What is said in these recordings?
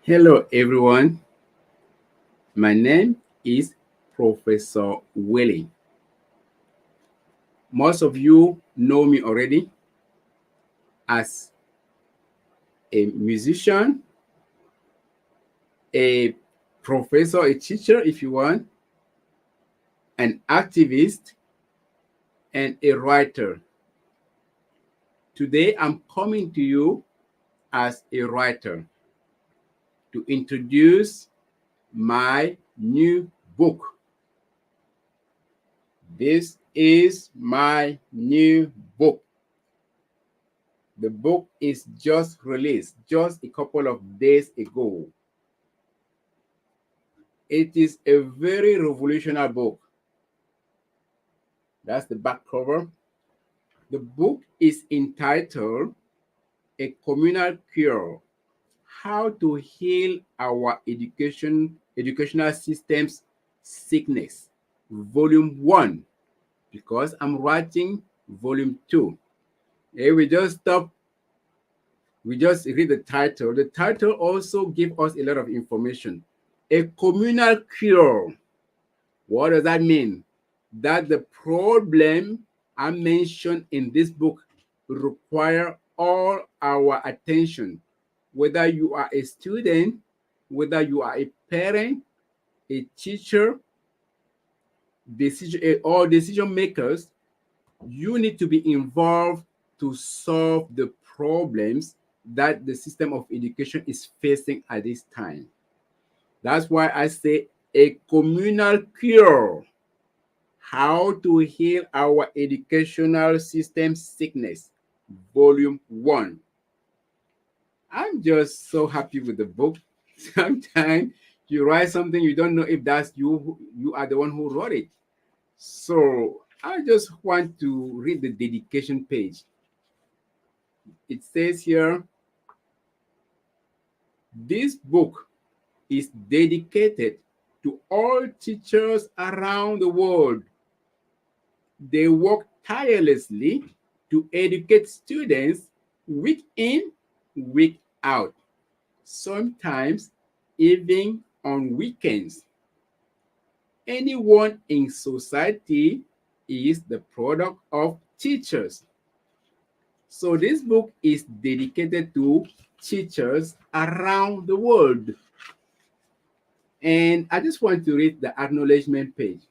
Hello, everyone. My name is Professor Ouele. Most of you know me already as a musician, a professor, a teacher, if you want, an activist, and a writer. Today, I'm coming to you as a writer to introduce my new book. This is my new book. The book is just released just a couple of days ago. It is a very revolutionary book. That's the back cover. The book is entitled A Communal Cure: How to Heal Our Educational System's Sickness, Volume 1, because I'm writing Volume 2. Hey, we just read the title. The title also gives us a lot of information. A communal cure. What does that mean? That the problem I mentioned in this book require all our attention, whether you are a student, whether you are a parent, a teacher, or decision makers. You need to be involved to solve the problems that the system of education is facing at this time. That's why I say a communal cure: How to Heal Our Educational System Sickness, Volume 1. I'm just so happy with the book. Sometimes you write something, you don't know if that's you are the one who wrote it. So I just want to read the dedication page. It says here, this book is dedicated to all teachers around the world. They work tirelessly to educate students week in, week out, sometimes even on weekends. Anyone in society is the product of teachers. So this book is dedicated to teachers around the world. And I just want to read the acknowledgement page.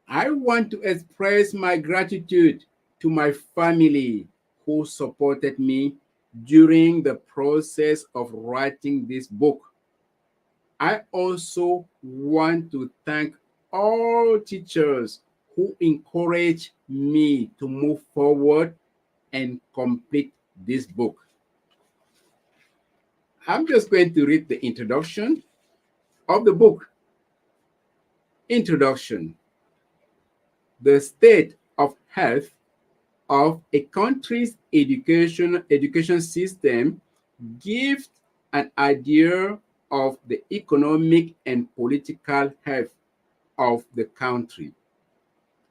I want to express my gratitude to my family who supported me during the process of writing this book. I also want to thank all teachers who encourage me to move forward and complete this book. I'm just going to read the introduction of the book. Introduction: The state of health of a country's education system gives an idea of the economic and political health of the country.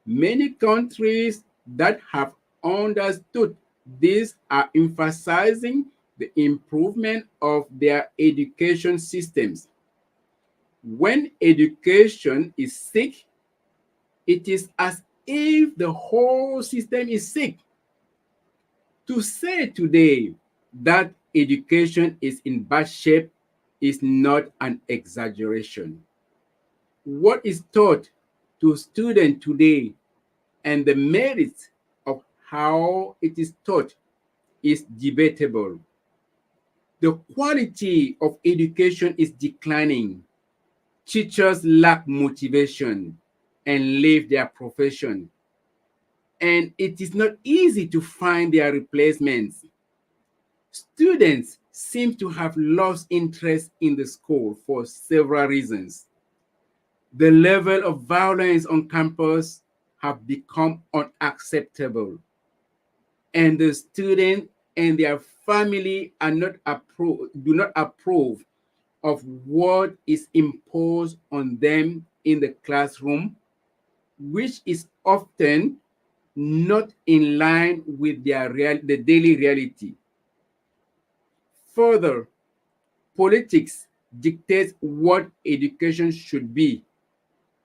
Many countries that have understood this are emphasizing the improvement of their education systems. When education is sick, it is as if the whole system is sick. To say today that education is in bad shape is not an exaggeration. What is taught to students today and the merits of how it is taught is debatable. The quality of education is declining. Teachers lack motivation and leave their profession, and it is not easy to find their replacements. Students seem to have lost interest in the school for several reasons. The level of violence on campus have become unacceptable, and the student and their family do not approve of what is imposed on them in the classroom, which is often not in line with the daily reality. Further, Politics dictates what education should be,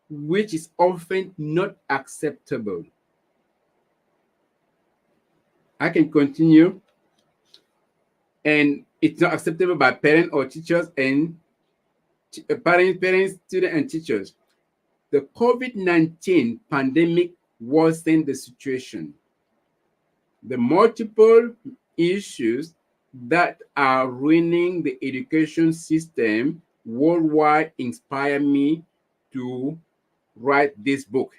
which is often not acceptable. I can continue. And it's not acceptable by parents or teachers and parents, students, and teachers. The COVID-19 pandemic worsened the situation. The multiple issues that are ruining the education system worldwide inspire me to write this book.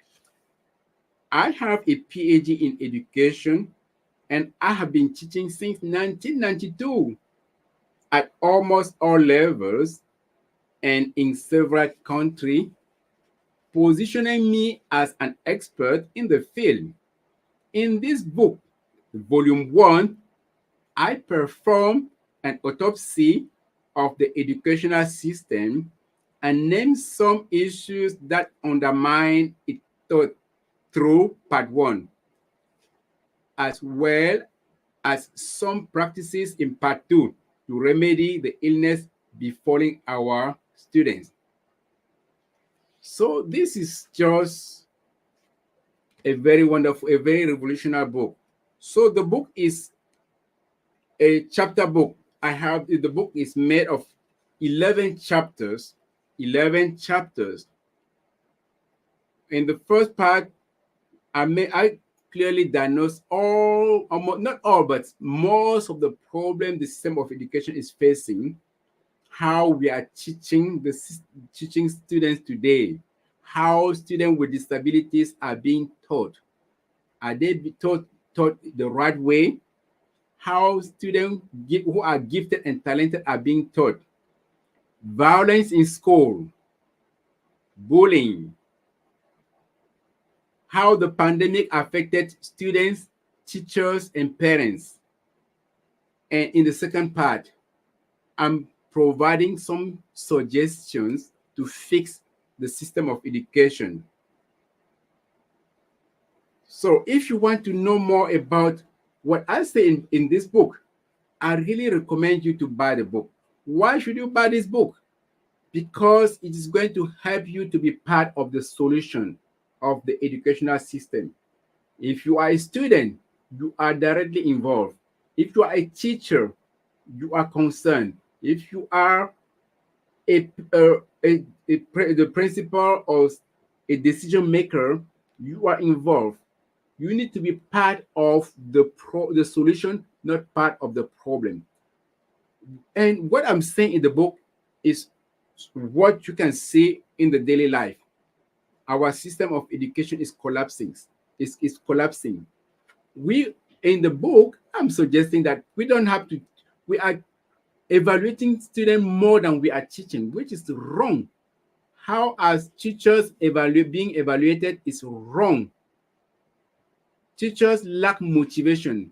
I have a PhD in education and I have been teaching since 1992 at almost all levels and in several countries, positioning me as an expert in the field. In this book, Volume 1, I perform an autopsy of the educational system and name some issues that undermine it through Part 1, as well as some practices in Part 2 to remedy the illness befalling our students. So this is just a very wonderful, a very revolutionary book. So the book is a chapter book. I have the book is made of 11 chapters. 11 chapters. In the first part, I clearly diagnose all, not all, but most of the problem the system of education is facing. How we are teaching students today, how students with disabilities are being taught. Are they taught the right way? How students who are gifted and talented are being taught. Violence in school, bullying, how the pandemic affected students, teachers, and parents. And in the second part, I'm providing some suggestions to fix the system of education. So if you want to know more about what I say in this book, I really recommend you to buy the book. Why should you buy this book? Because it is going to help you to be part of the solution of the educational system. If you are a student, you are directly involved. If you are a teacher, you are concerned. If you are the principal or a decision maker, you are involved. You need to be part of the solution, not part of the problem. And what I'm saying in the book is what you can see in the daily life. Our system of education is collapsing. Is collapsing. We in the book, I'm suggesting that we don't have to. We are evaluating students more than we are teaching, which is wrong. How as teachers being evaluated is wrong. Teachers lack motivation.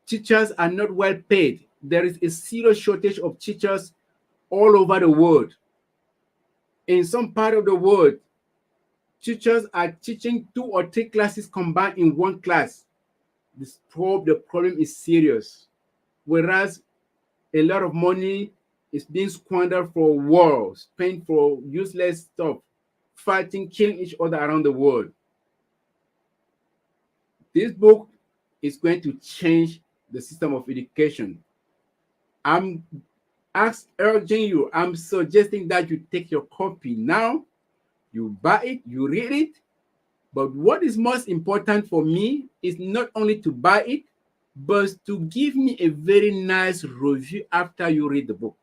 Teachers are not well paid. There is a serious shortage of teachers all over the world. In some part of the world, teachers are teaching 2 or 3 classes combined in one class. The problem is serious. Whereas a lot of money is being squandered for war, spent for useless stuff, fighting, killing each other around the world. This book is going to change the system of education. I'm urging you, I'm suggesting that you take your copy now, you buy it, you read it. But what is most important for me is not only to buy it, but to give me a very nice review after you read the book.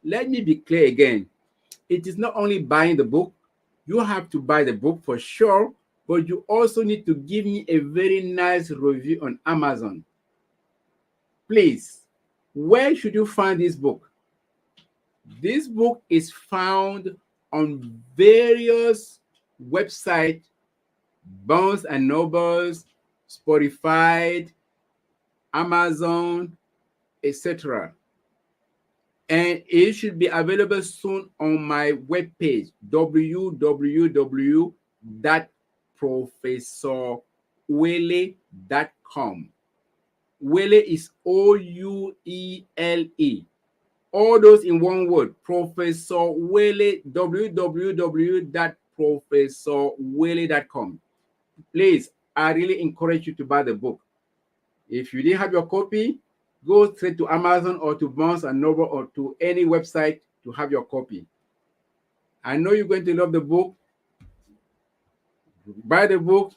Let me be clear again. It is not only buying the book, you have to buy the book for sure, but you also need to give me a very nice review on Amazon. Please, where should you find this book? This book is found on various websites, Barnes and Nobles, Spotify, Amazon, etc. And it should be available soon on my webpage, www.professorouele.com. Ouele is Ouele. All those in one word, Professor Ouele, www.professorwele.com. Please, I really encourage you to buy the book. If you didn't have your copy, go straight to Amazon or to Barnes and Noble or to any website to have your copy. I know you're going to love the book. Buy the book,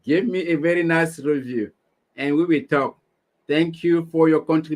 give me a very nice review, and we will talk. Thank you for your contribution.